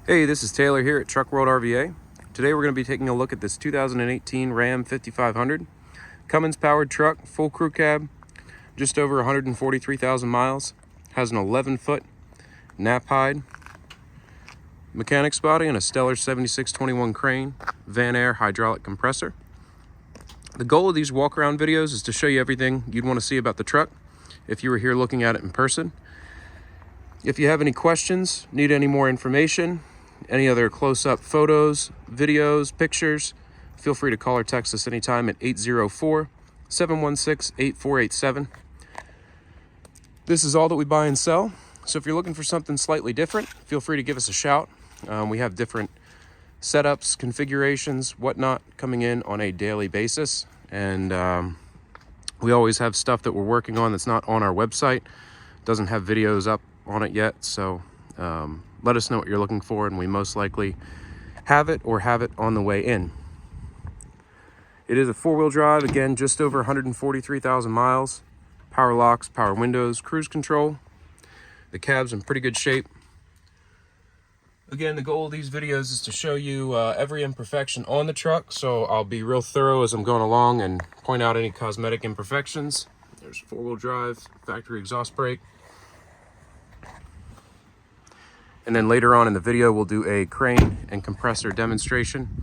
Hey, this is Taylor here at Truck World RVA. Today we're going to be taking a look at this 2018 Ram 5500. Cummins powered truck, full crew cab, just over 143,000 miles. Has an 11-foot Knapheide mechanics body and a Stellar 7621 crane, Van Air hydraulic compressor. The goal of these walk-around videos is to show you everything you'd want to see about the truck if you were here looking at it in person. If you have any questions, need any more information, any other close-up photos, videos, pictures, feel free to call or text us anytime at 804-716-8487. This is all that we buy and sell, so if you're looking for something slightly different, feel free to give us a shout. We have different setups, configurations, whatnot coming in on a daily basis, and we always have stuff that we're working on that's not on our website, doesn't have videos up on it yet, so let us know what you're looking for, and we most likely have it or have it on the way in. It is a four-wheel drive, again, just over 143,000 miles. Power locks, power windows, cruise control. The cab's in pretty good shape. Again, the goal of these videos is to show you every imperfection on the truck, so I'll be real thorough as I'm going along and point out any cosmetic imperfections. There's four-wheel drive, factory exhaust brake. And then later on in the video, we'll do a crane and compressor demonstration.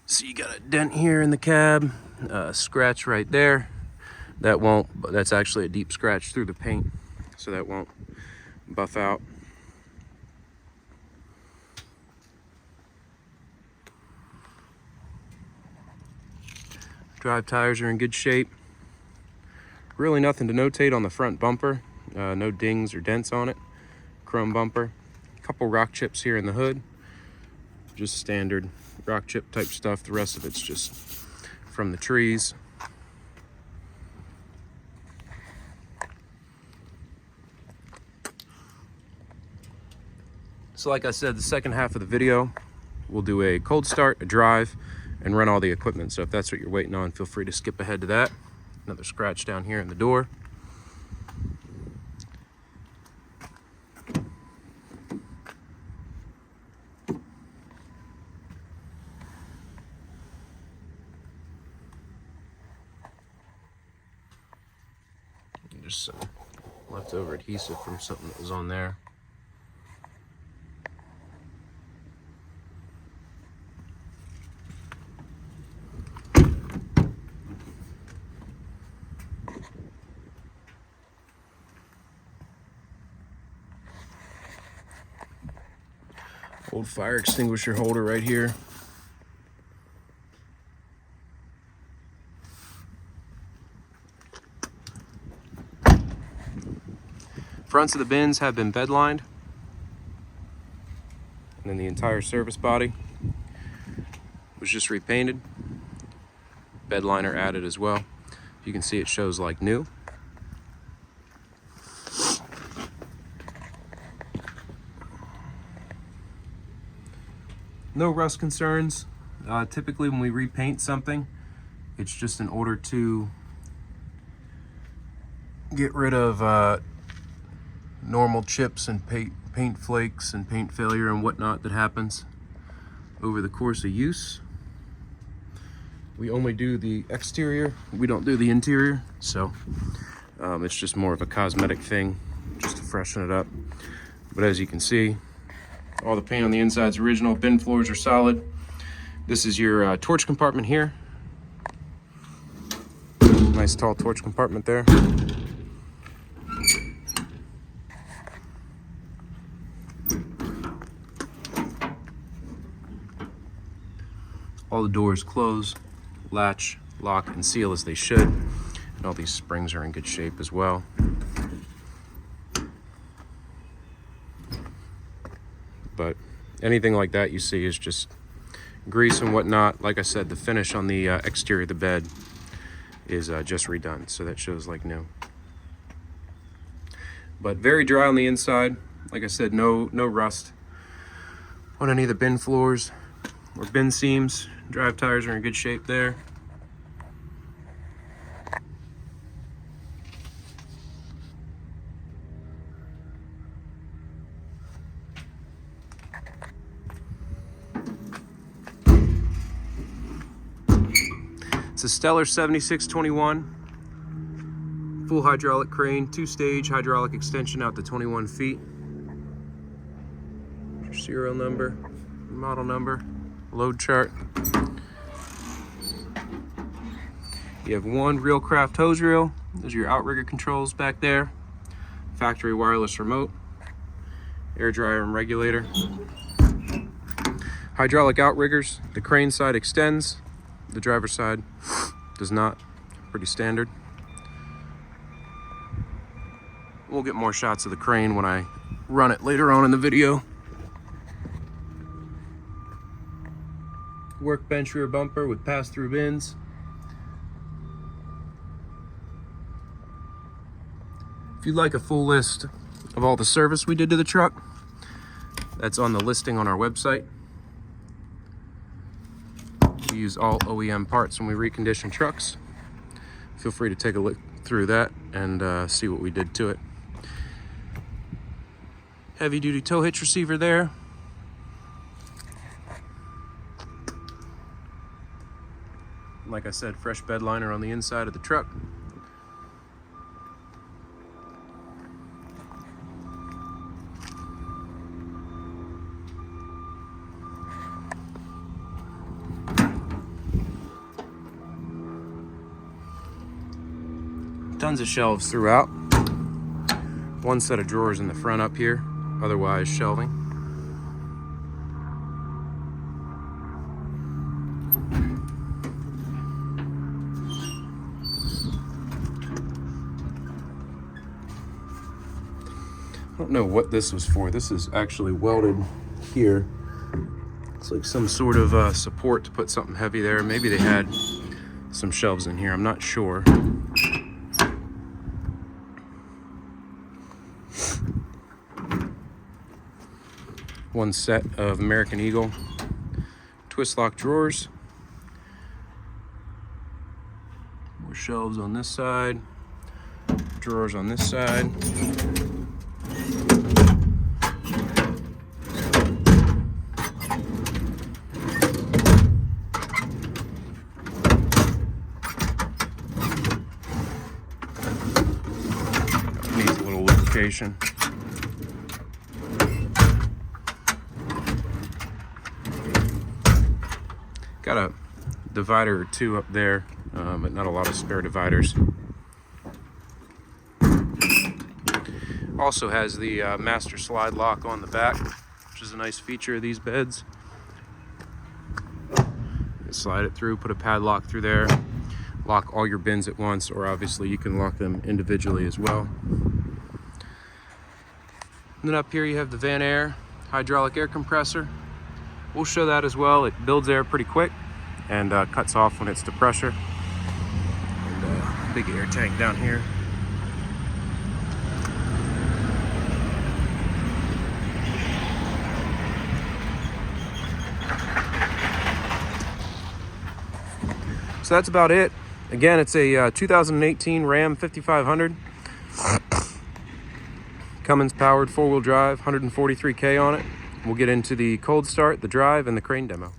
So you got a dent here in the cab, a scratch right there. That's actually a deep scratch through the paint, so that won't buff out. Drive tires are in good shape. Really nothing to notate on the front bumper. No dings or dents on it. Chrome bumper. Couple rock chips here in the hood, just standard rock chip type stuff. The rest of it's just from the trees. So like I said, the second half of the video we'll do a cold start, a drive, and run all the equipment. So if that's what you're waiting on, feel free to skip ahead to that. Another scratch down here in the door. Just some leftover adhesive from something that was on there. Old fire extinguisher holder right here. Fronts of the bins have been bed lined, and then the entire service body was just repainted. Bed liner added as well. You can see it shows like new. No rust concerns. Typically when we repaint something, it's just in order to get rid of normal chips and paint flakes and paint failure and whatnot that happens over the course of use. We only do the exterior, we don't do the interior, so it's just more of a cosmetic thing, just to freshen it up. But as you can see, all the paint on the inside is original, bin floors are solid. This is your torch compartment here. Nice tall torch compartment there. All the doors close, latch, lock, and seal as they should. And all these springs are in good shape as well. But anything like that you see is just grease and whatnot. Like I said, the finish on the exterior of the bed is just redone, so that shows like new. But very dry on the inside. Like I said, no rust on any of the bin floors or bin seams. Drive tires are in good shape there. It's a Stellar 7621, full hydraulic crane, 2-stage hydraulic extension out to 21 feet. Your serial number, model number, load chart. You have one Reelcraft hose reel. Those are your outrigger controls back there. Factory wireless remote, air dryer and regulator. Hydraulic outriggers. The crane side extends, the driver's side does not. Pretty standard. We'll get more shots of the crane when I run it later on in the video. Workbench rear bumper with pass-through bins. If you'd like a full list of all the service we did to the truck, that's on the listing on our website. We use all OEM parts when we recondition trucks. Feel free to take a look through that and see what we did to it. Heavy duty tow hitch receiver there. Like I said, fresh bed liner on the inside of the truck. Tons of shelves throughout. One set of drawers in the front up here, otherwise shelving. I don't know what this was for. This is actually welded here. It's like some sort of support to put something heavy there. Maybe they had some shelves in here, I'm not sure. One set of American Eagle twist lock drawers. More shelves on this side, drawers on this side. Needs a little lubrication. Got a divider or two up there, but not a lot of spare dividers. Also has the master slide lock on the back, which is a nice feature of these beds. You slide it through, put a padlock through there, lock all your bins at once, or obviously you can lock them individually as well. And then up here you have the Van Air hydraulic air compressor. We'll show that as well. It builds air pretty quick and cuts off when it's to pressure. And big air tank down here. So that's about it. Again, it's a 2018 Ram 5500. Cummins powered 4-wheel drive, 143K on it. We'll get into the cold start, the drive, and the crane demo.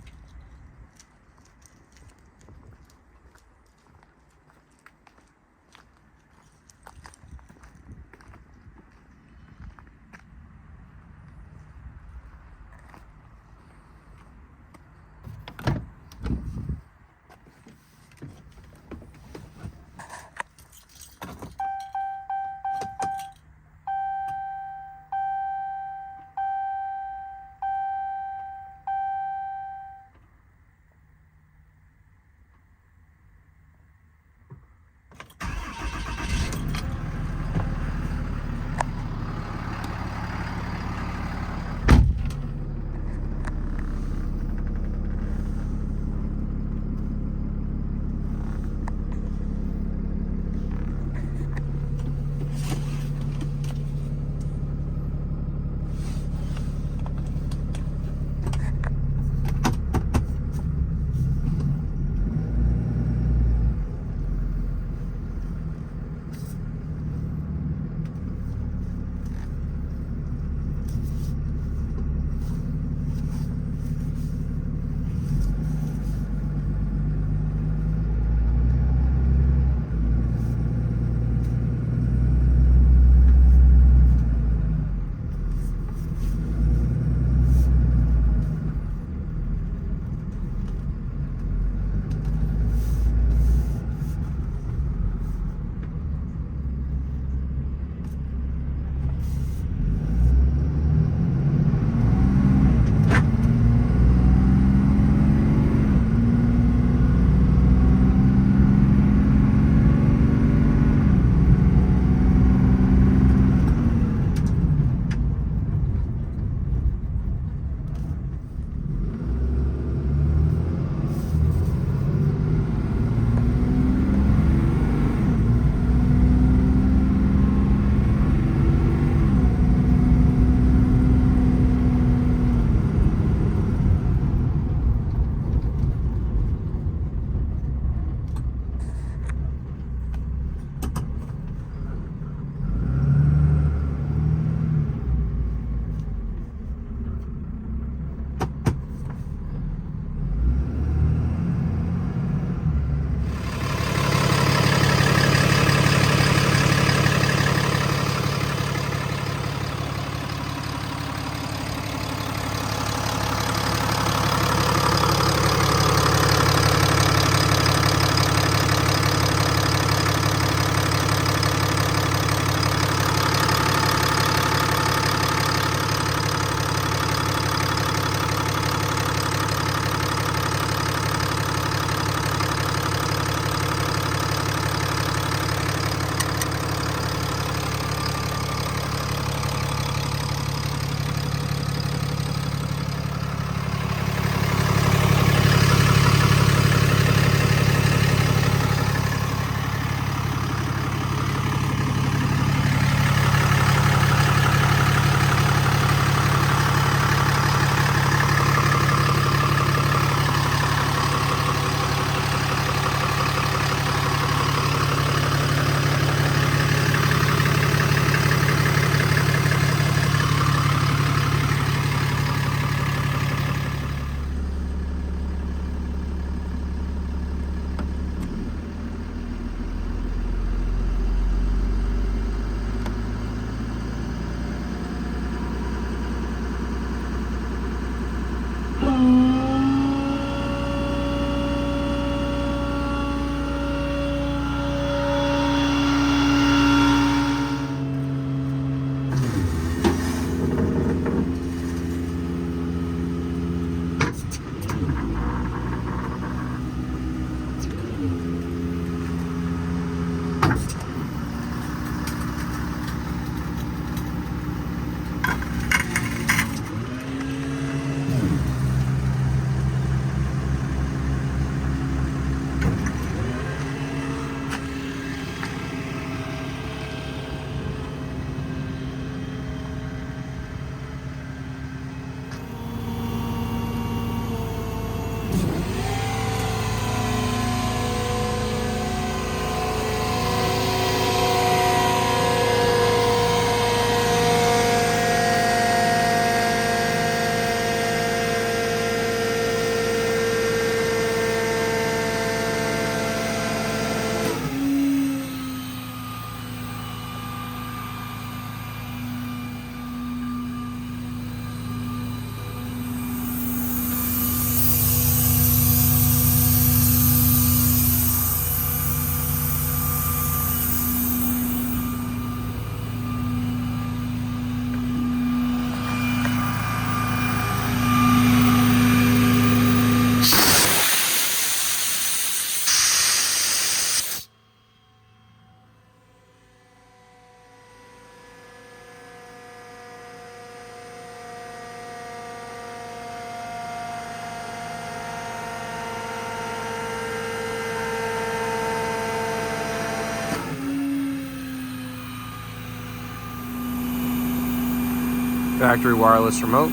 Factory wireless remote.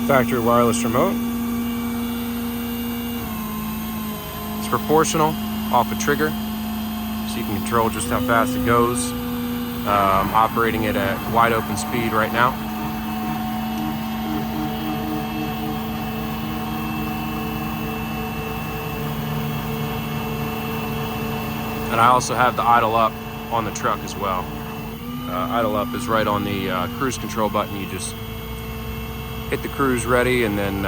Factory wireless remote. It's proportional off a trigger, so you can control just how fast it goes. I'm operating it at wide open speed right now. And I also have the idle up on the truck as well. Idle up is right on the cruise control button. You just hit the cruise ready and then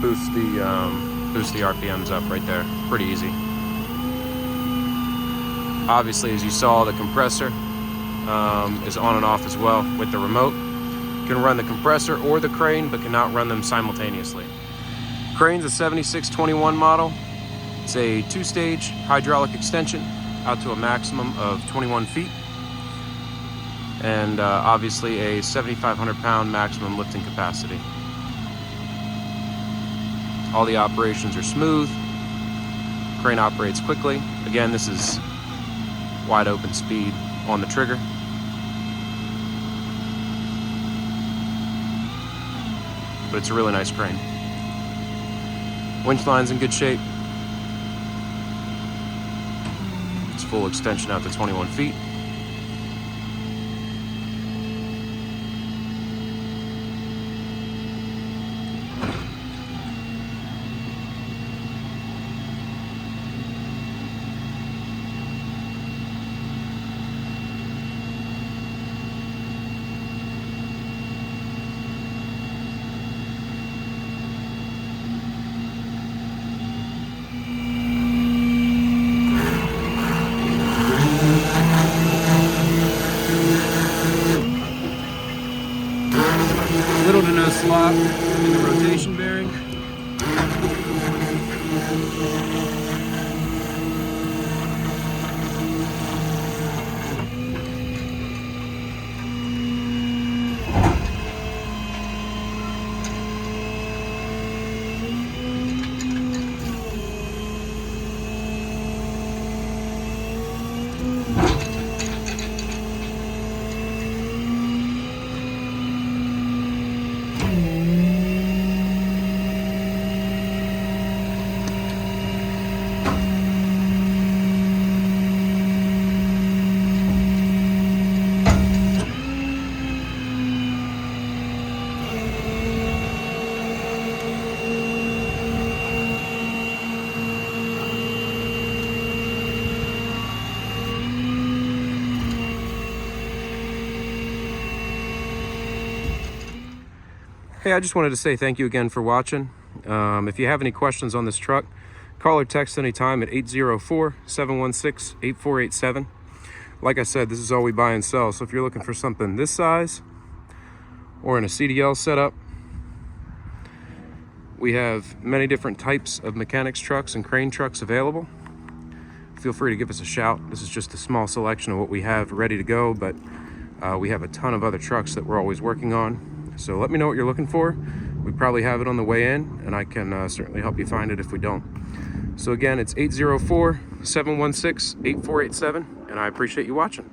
boost the RPMs up right there. Pretty easy. Obviously, as you saw, the compressor is on and off as well with the remote. You can run the compressor or the crane, but cannot run them simultaneously. Crane's a 7621 model. It's a 2-stage hydraulic extension out to a maximum of 21 feet. And obviously a 7,500 pound maximum lifting capacity. All the operations are smooth. Crane operates quickly. Again, this is wide open speed on the trigger. But it's a really nice crane. Winch line's in good shape. It's full extension out to 21 feet. Little to no slop in the rotation bearing. Hey, I just wanted to say thank you again for watching. If you have any questions on this truck, call or text anytime at 804-716-8487. Like I said, this is all we buy and sell. So if you're looking for something this size or in a CDL setup, we have many different types of mechanics trucks and crane trucks available. Feel free to give us a shout. This is just a small selection of what we have ready to go, but we have a ton of other trucks that we're always working on. So let me know what you're looking for. We probably have it on the way in, and I can certainly help you find it if we don't. So again, it's 804-716-8487, and I appreciate you watching.